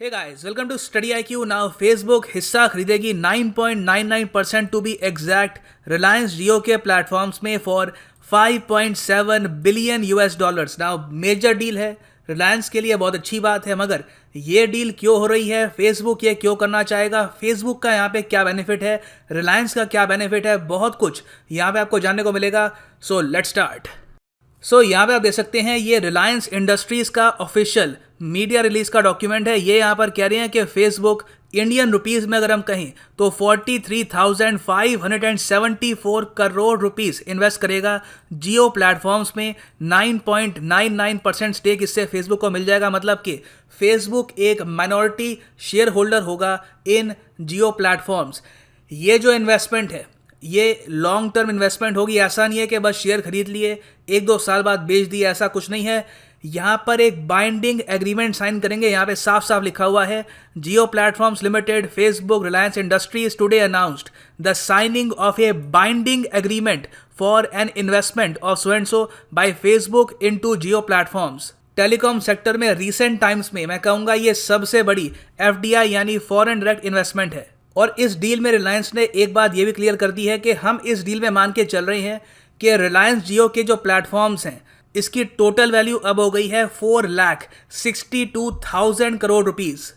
Hey guys, welcome to Study IQ. Now Facebook हिस्सा खरीदेगी 9.99% to be exact Reliance Jio के platforms में for 5.7 billion US dollars. Now major deal है रिलायंस के लिए, बहुत अच्छी बात है. मगर ये डील क्यों हो रही है, फेसबुक ये क्यों करना चाहेगा, फेसबुक का यहाँ पे क्या बेनिफिट है, रिलायंस का क्या बेनिफिट है, बहुत कुछ यहाँ पे आपको जानने को मिलेगा. So let's start. यहाँ पे आप देख सकते हैं ये रिलायंस इंडस्ट्रीज का ऑफिशियल मीडिया रिलीज का डॉक्यूमेंट है. ये यहाँ पर कह रहे हैं कि फेसबुक इंडियन रुपीस में अगर हम कहें तो 43,574 करोड़ रुपीस इन्वेस्ट करेगा जियो प्लेटफॉर्म्स में. 9.99% स्टेक इससे फेसबुक को मिल जाएगा. मतलब कि फेसबुक एक माइनॉरिटी शेयर होल्डर होगा इन जियो प्लेटफॉर्म्स. ये जो इन्वेस्टमेंट है ये लॉन्ग टर्म इन्वेस्टमेंट होगी. ऐसा नहीं है कि बस शेयर खरीद लिए एक दो साल बाद बेच दिए, ऐसा कुछ नहीं है. यहाँ पर एक बाइंडिंग एग्रीमेंट साइन करेंगे. यहाँ पे साफ साफ लिखा हुआ है Jio platforms limited Facebook Reliance industries today announced the signing of a binding agreement for an investment of so and so by Facebook into Jio platforms. Telecom sector में रिसेंट टाइम्स में मैं कहूँगा ये सबसे बड़ी एफडीआई यानी फॉरेन डायरेक्ट इन्वेस्टमेंट है. और इस डील में रिलायंस ने एक बात ये भी क्लियर कर दी है कि हम इस डील में मान के चल रहे हैं कि रिलायंस जियो के जो प्लेटफॉर्म्स हैं इसकी टोटल वैल्यू अब हो गई है 4,62,000 करोड़ रुपीस.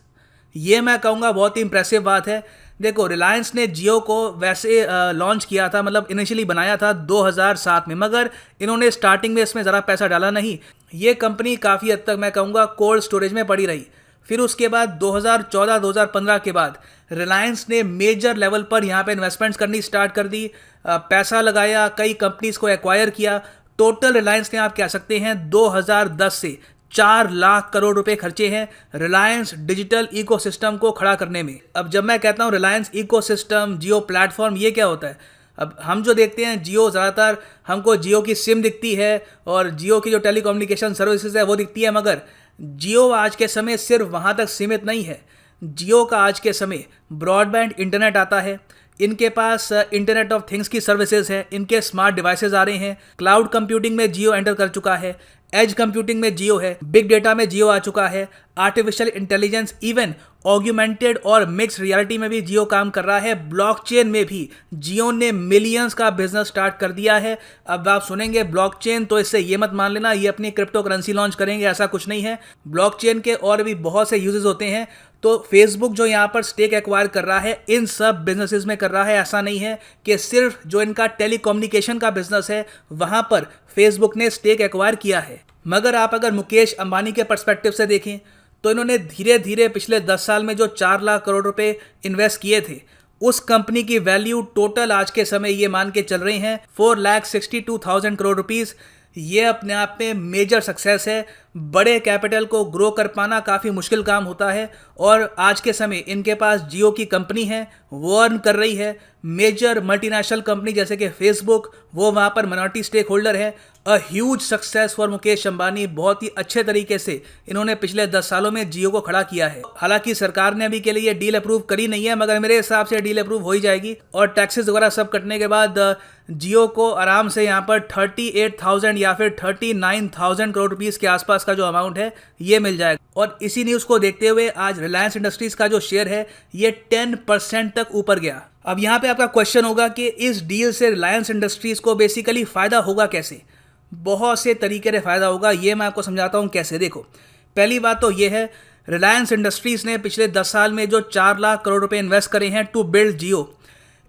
ये मैं कहूँगा बहुत ही इंप्रेसिव बात है. देखो रिलायंस ने जियो को वैसे लॉन्च किया था, मतलब इनिशियली बनाया था 2007 में, मगर इन्होंने स्टार्टिंग में इसमें ज़रा पैसा डाला नहीं. ये कंपनी काफ़ी हद तक मैं कहूँगा कोल्ड स्टोरेज में पड़ी रही. फिर उसके बाद 2014-2015 के बाद रिलायंस ने मेजर लेवल पर यहाँ पे इन्वेस्टमेंट्स करनी स्टार्ट कर दी. पैसा लगाया, कई कंपनीज को एक्वायर किया. टोटल रिलायंस ने आप कह सकते हैं 2010 से 4 लाख करोड़ रुपए खर्चे हैं रिलायंस डिजिटल इकोसिस्टम को खड़ा करने में. अब जब मैं कहता हूँ रिलायंस इकोसिस्टम, जियो प्लेटफॉर्म, ये क्या होता है? अब हम जो देखते हैं जियो, ज़्यादातर हमको जियो की सिम दिखती है और जियो की जो टेलीकम्युनिकेशन सर्विसेज है वो दिखती है. मगर जियो आज के समय सिर्फ वहाँ तक सीमित नहीं है. जियो का आज के समय ब्रॉडबैंड इंटरनेट आता है, इनके पास इंटरनेट ऑफ थिंग्स की सर्विसेज है, इनके स्मार्ट डिवाइसेस आ रहे हैं, क्लाउड कंप्यूटिंग में जियो एंटर कर चुका है, एज कंप्यूटिंग में जियो है, बिग डेटा में जियो आ चुका है, आर्टिफिशियल इंटेलिजेंस, इवन ऑग्यूमेंटेड और मिक्स रियलिटी में भी जियो काम कर रहा है. ब्लॉकचेन में भी जियो ने मिलियंस का बिजनेस स्टार्ट कर दिया है. अब आप सुनेंगे ब्लॉकचेन, तो इससे ये मत मान लेना ये अपनी क्रिप्टो करेंसी लॉन्च करेंगे, ऐसा कुछ नहीं है. ब्लॉकचेन के और भी बहुत से यूजेस होते हैं. तो फेसबुक जो यहाँ पर स्टेक एक्वायर कर रहा है इन सब बिजनेसेस में कर रहा है. ऐसा नहीं है कि सिर्फ जो इनका टेलीकम्युनिकेशन का बिजनेस है वहाँ पर फेसबुक ने स्टेक एक्वायर किया है. मगर आप अगर मुकेश अंबानी के पर्सपेक्टिव से देखें तो इन्होंने धीरे धीरे पिछले 10 साल में जो 4 लाख करोड़ रुपए इन्वेस्ट किए थे उस कंपनी की वैल्यू टोटल आज के समय ये मान के चल रही हैं 4,62,000 करोड़ रुपीस. ये अपने आप में मेजर सक्सेस है. बड़े कैपिटल को ग्रो कर पाना काफ़ी मुश्किल काम होता है और आज के समय इनके पास जियो की कंपनी है, वो अर्न कर रही है. मेजर मल्टीनेशनल कंपनी जैसे कि फेसबुक, वो वहाँ पर मिनॉरिटी स्टेक होल्डर है. A huge success for Mukesh Ambani. बहुत ही अच्छे तरीके से इन्होंने पिछले 10 सालों में जियो को खड़ा किया है. हालांकि सरकार ने अभी के लिए डील अप्रूव करी नहीं है, मगर मेरे हिसाब से डील अप्रूव हो ही जाएगी और टैक्सेस वगैरह सब कटने के बाद जियो को आराम से यहाँ पर 38,000 या फिर 39,000 करोड़ रुपीस के आसपास का जो अमाउंट है ये मिल जाएगा. और इसी न्यूज़ को देखते हुए आज रिलायंस इंडस्ट्रीज का जो शेयर है ये 10% तक ऊपर गया. अब यहाँ पे आपका क्वेश्चन होगा कि इस डील से रिलायंस इंडस्ट्रीज को बेसिकली फ़ायदा होगा कैसे? बहुत से तरीके से फ़ायदा होगा, ये मैं आपको समझाता हूँ कैसे. देखो, पहली बात तो ये है रिलायंस इंडस्ट्रीज ने पिछले 10 साल में जो 4 लाख करोड़ रुपए इन्वेस्ट करे हैं टू बिल्ड जियो,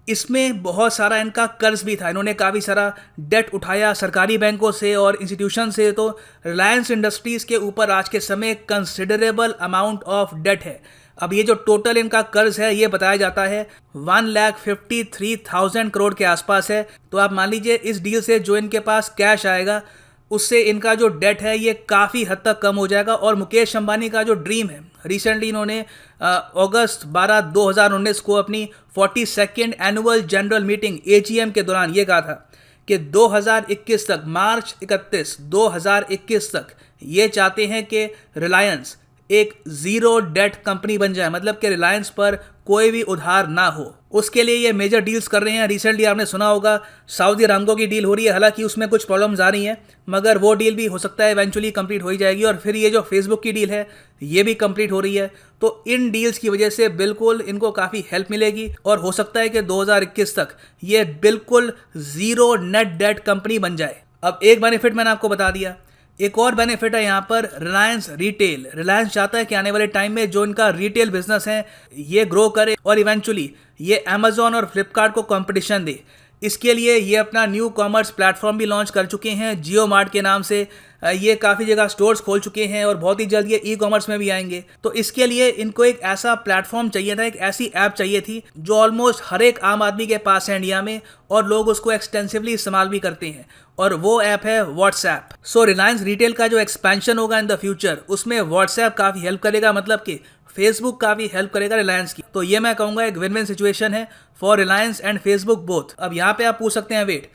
इसमें बहुत सारा इनका कर्ज भी था. इन्होंने काफ़ी सारा डेट उठाया सरकारी बैंकों से और इंस्टीट्यूशन से. तो रिलायंस इंडस्ट्रीज़ के ऊपर आज के समय कंसिडरेबल अमाउंट ऑफ डेट है. अब ये जो टोटल इनका कर्ज है ये बताया जाता है 1,53,000 करोड़ के आसपास है. तो आप मान लीजिए इस डील से जो इनके पास कैश आएगा उससे इनका जो डेट है ये काफ़ी हद तक कम हो जाएगा. और मुकेश अंबानी का जो ड्रीम है, रिसेंटली इन्होंने अगस्त 12, 2019 को अपनी 42nd annual general meeting AGM के दौरान ये कहा था कि 2021 तक, मार्च 31, 2021 तक ये चाहते हैं कि रिलायंस एक जीरो डेट कंपनी बन जाए, मतलब कि रिलायंस पर कोई भी उधार ना हो। उसके लिए ये मेजर डील्स कर रहे हैं। रिसेंटली आपने सुना होगा सऊदी अरामको की डील हो रही है, हालांकि उसमें कुछ प्रॉब्लम्स आ रही हैं, मगर वो डील भी हो सकता है इवेंचुअली कंप्लीट हो ही जाएगी। और फिर ये जो फेसबुक की डील है ये भी कंप्लीट हो रही है। तो इन डील्स की वजह से बिल्कुल इनको काफ़ी हेल्प मिलेगी और हो सकता है कि 2021 तक ये बिल्कुल जीरो नेट डेट कंपनी बन जाए। अब एक बेनिफिट मैंने आपको बता दिया, एक और बेनिफिट है यहाँ पर रिलायंस रिटेल। रिलायंस चाहता है कि आने वाले टाइम में जो इनका रिटेल बिजनेस है ये ग्रो करे और इवेंचुअली ये अमेजॉन और फ्लिपकार्ट को कंपटीशन दे। इसके लिए ये अपना न्यू कॉमर्स प्लेटफॉर्म भी लॉन्च कर चुके हैं जियो मार्ट के नाम से। ये काफ़ी जगह स्टोर्स खोल चुके हैं और बहुत ही जल्द ये ई कॉमर्स में भी आएंगे। तो इसके लिए इनको एक ऐसा प्लेटफॉर्म चाहिए था, एक ऐसी ऐप चाहिए थी जो ऑलमोस्ट हर एक आम आदमी के पास है इंडिया में और लोग उसको एक्सटेंसिवली इस्तेमाल भी करते हैं, और वो ऐप है व्हाट्सएप। सो रिलायंस रिटेल का जो एक्सपेंशन होगा इन द फ्यूचर उसमें व्हाट्सएप काफ़ी हेल्प करेगा, मतलब कि फेसबुक काफ़ी हेल्प करेगा रिलायंस की। तो ये मैं कहूँगा एक विन विन सिचुएशन है for Reliance and Facebook both. अब यहाँ पे आप पूछ सकते हैं वेट,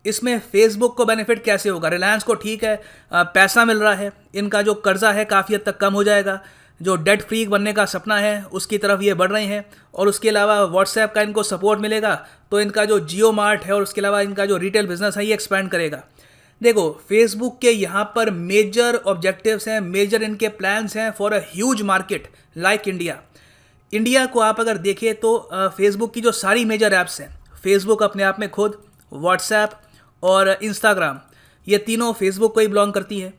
इसमें फेसबुक को बेनिफिट कैसे होगा? रिलायंस को ठीक है पैसा मिल रहा है, इनका जो कर्जा है काफ़ी हद तक कम हो जाएगा, जो डेट फ्री बनने का सपना है उसकी तरफ ये बढ़ रहे हैं, और उसके अलावा व्हाट्सएप का इनको सपोर्ट मिलेगा तो इनका जो जियो मार्ट है और उसके अलावा इनका जो रिटेल बिजनेस है ये एक्सपैंड करेगा। देखो फेसबुक के यहाँ पर मेजर ऑब्जेक्टिव्स हैं, मेजर इनके प्लान्स हैं for a huge market like India. India को आप अगर देखें तो फेसबुक की जो सारी मेजर ऐप्स हैं, फेसबुक अपने आप में खुद, व्हाट्सएप और इंस्टाग्राम, ये तीनों फेसबुक को ही बिलोंग करती है।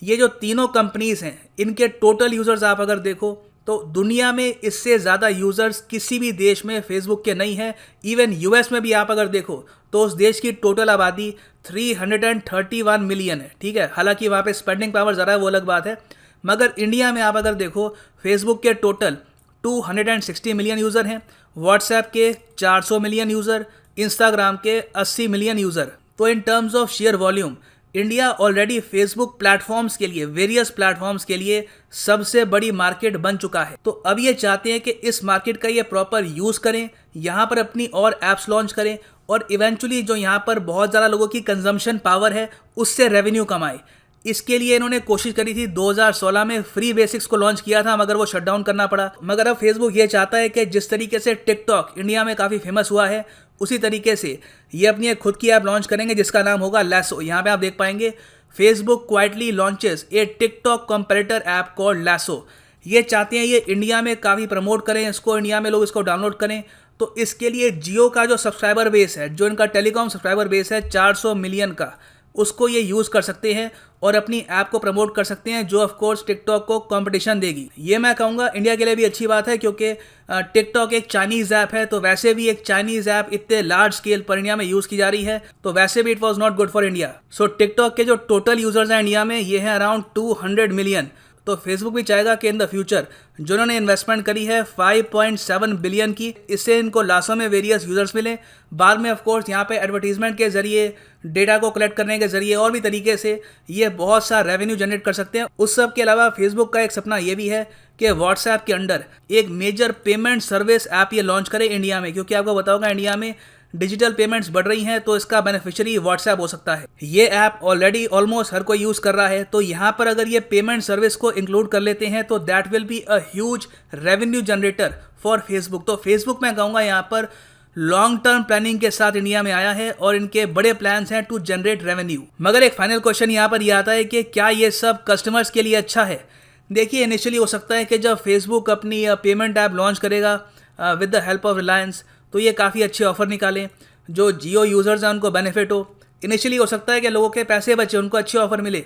ये जो तीनों कंपनीज हैं इनके टोटल यूज़र्स आप अगर देखो तो दुनिया में इससे ज़्यादा यूज़र्स किसी भी देश में फेसबुक के नहीं हैं। इवन यूएस में भी आप अगर देखो तो उस देश की टोटल आबादी 331 मिलियन है, ठीक है। हालांकि वहाँ पे स्पेंडिंग पावर ज़रा है वो अलग बात है, मगर इंडिया में आप अगर देखो फेसबुक के टोटल 260 मिलियन यूज़र हैं, व्हाट्सएप के 400 मिलियन यूज़र, इंस्टाग्राम के 80 मिलियन यूज़र। तो in terms of share volume India already Facebook platforms के लिए, वेरियस प्लेटफॉर्म्स के लिए सबसे बड़ी मार्केट बन चुका है। तो अब ये चाहते हैं कि इस मार्केट का ये प्रॉपर यूज़ करें, यहाँ पर अपनी और ऐप्स लॉन्च करें और इवेंचुअली जो यहाँ पर बहुत ज़्यादा लोगों की कंजम्पशन पावर है उससे रेवेन्यू कमाए। इसके लिए इन्होंने कोशिश करी थी, 2016 में फ्री बेसिक्स को लॉन्च किया था मगर वो शट डाउन करना पड़ा। मगर अब फेसबुक ये चाहता है कि जिस तरीके से टिकटॉक इंडिया में काफ़ी फेमस हुआ है उसी तरीके से ये अपनी एक खुद की ऐप लॉन्च करेंगे जिसका नाम होगा लैसो। यहाँ पे आप देख पाएंगे फेसबुक क्वाइटली लॉन्चेस ए TikTok comparator app called lasso. ये चाहते हैं ये इंडिया में काफ़ी प्रमोट करें इसको, इंडिया में लोग इसको डाउनलोड करें। तो इसके लिए जियो का जो सब्सक्राइबर बेस है, जो इनका टेलीकॉम सब्सक्राइबर बेस है 400 मिलियन का, उसको ये यूज़ कर सकते हैं और अपनी ऐप को प्रमोट कर सकते हैं, जो ऑफ कोर्स टिकटॉक को कंपटीशन देगी। ये मैं कहूँगा इंडिया के लिए भी अच्छी बात है, क्योंकि टिकटॉक एक चाइनीज़ ऐप है, तो वैसे भी एक चाइनीज़ ऐप इतने लार्ज स्केल पर इंडिया में यूज़ की जा रही है, तो वैसे भी it was not good for India. So TikTok के जो टोटल यूज़र्स हैं इंडिया में ये हैं अराउंड 200 मिलियन। तो फेसबुक भी चाहेगा कि इन द फ्यूचर जो उन्होंने इन्वेस्टमेंट करी है 5.7 बिलियन की, इससे इनको लाखों में वेरियस यूज़र्स मिले। बाद में ऑफ कोर्स यहाँ पे एडवर्टीजमेंट के जरिए, डेटा को कलेक्ट करने के जरिए और भी तरीके से ये बहुत सा रेवेन्यू जनरेट कर सकते हैं। उस सब के अलावा फेसबुक का एक सपना ये भी है कि व्हाट्सएप के अंडर एक मेजर पेमेंट सर्विस ऐप ये लॉन्च करे इंडिया में, क्योंकि आपको बताऊंगा इंडिया में डिजिटल पेमेंट्स बढ़ रही हैं, तो इसका बेनिफिशियरी व्हाट्सएप हो सकता है। ये ऐप ऑलरेडी ऑलमोस्ट हर कोई यूज़ कर रहा है, तो यहाँ पर अगर ये पेमेंट सर्विस को इंक्लूड कर लेते हैं तो that will be a huge revenue generator for Facebook. तो फेसबुक मैं कहूँगा यहाँ पर लॉन्ग टर्म प्लानिंग के साथ इंडिया में आया है और इनके बड़े प्लान्स हैं टू जनरेट रेवेन्यू। मगर एक फाइनल क्वेश्चन यहाँ पर यह आता है कि क्या ये सब कस्टमर्स के लिए अच्छा है? देखिए इनिशियली हो सकता है कि जब फेसबुक अपनी पेमेंट ऐप लॉन्च करेगा with the help of Reliance, तो ये काफ़ी अच्छे ऑफर निकालें, जो जियो यूज़र्स हैं उनको बेनिफिट हो। इनिशियली हो सकता है कि लोगों के पैसे बचे, उनको अच्छे ऑफर मिले,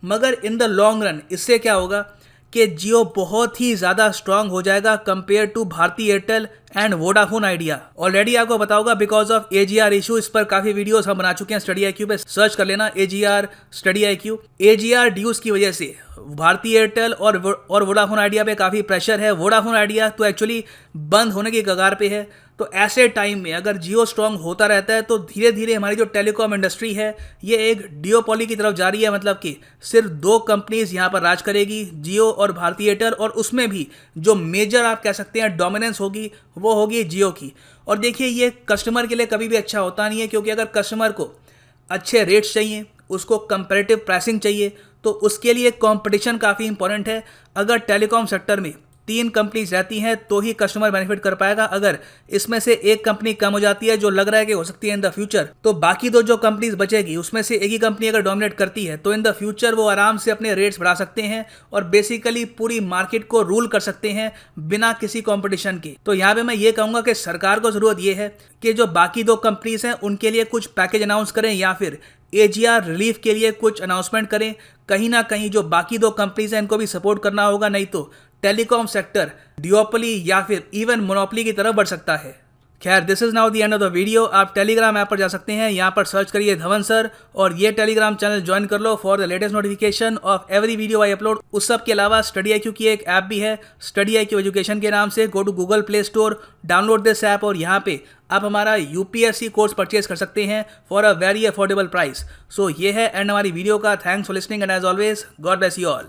मगर इन द लॉन्ग रन इससे क्या होगा कि जियो बहुत ही ज़्यादा स्ट्रांग हो जाएगा compare to Bharti Airtel and Vodafone Idea. Already आपको बताऊंगा बिकॉज ऑफ AGR इशू, इस पर काफ़ी वीडियोस हम बना चुके हैं, स्टडी IQ पे सर्च कर लेना AGR study IQ। AGR dues की वजह से भारती एयरटेल और वोडाफोन आइडिया पे काफ़ी प्रेशर है। वोडाफोन आइडिया तो एक्चुअली बंद होने की कगार पे है। तो ऐसे टाइम में अगर जियो स्ट्रांग होता रहता है तो धीरे धीरे हमारी जो टेलीकॉम इंडस्ट्री है ये एक डियोपोली की तरफ जा रही है, मतलब कि सिर्फ 2 कंपनीज यहाँ पर राज करेगी, जियो और भारती एयरटेल, और उसमें भी जो मेजर आप कह सकते हैं डोमिनेंस होगी वो होगी जियो की। और देखिए ये कस्टमर के लिए कभी भी अच्छा होता नहीं है, क्योंकि अगर कस्टमर को अच्छे रेट्स चाहिए, उसको कंपैरेटिव प्राइसिंग चाहिए, तो उसके लिए कंपटीशन काफ़ी इंपॉर्टेंट है। अगर टेलीकॉम सेक्टर में 3 कंपनीज रहती हैं तो ही कस्टमर बेनिफिट कर पाएगा। अगर इसमें से एक कंपनी कम हो जाती है, जो लग रहा है कि हो सकती है इन द फ्यूचर, तो बाकी दो जो कंपनीज बचेगी उसमें से एक ही कंपनी अगर डोमिनेट करती है तो इन द फ्यूचर वो आराम से अपने रेट्स बढ़ा सकते हैं और बेसिकली पूरी मार्केट को रूल कर सकते हैं बिना किसी कॉम्पिटिशन के। तो यहाँ पे मैं ये कहूँगा कि सरकार को ज़रूरत ये है कि जो बाकी दो कंपनीज हैं उनके लिए कुछ पैकेज अनाउंस करें या फिर AGR रिलीफ के लिए कुछ अनाउंसमेंट करें। कहीं ना कहीं जो बाकी दो कंपनीज हैं इनको भी सपोर्ट करना होगा, नहीं तो टेलीकॉम सेक्टर डिओपली या फिर इवन मोनोपली की तरफ बढ़ सकता है। खैर, this is now the end of the video. आप टेलीग्राम ऐप पर जा सकते हैं, यहाँ पर सर्च करिए धवन सर और ये टेलीग्राम चैनल ज्वाइन कर लो for the latest notification of every video I upload. उस सब के अलावा स्टडी IQ की एक ऐप भी है, स्टडी IQ एजुकेशन के नाम से। Go to Google Play Store, download this app और यहाँ पे आप हमारा UPSC कोर्स परचेज कर सकते हैं for a very affordable price. So ये है एंड हमारी वीडियो का। Thanks for listening and as always God bless you all.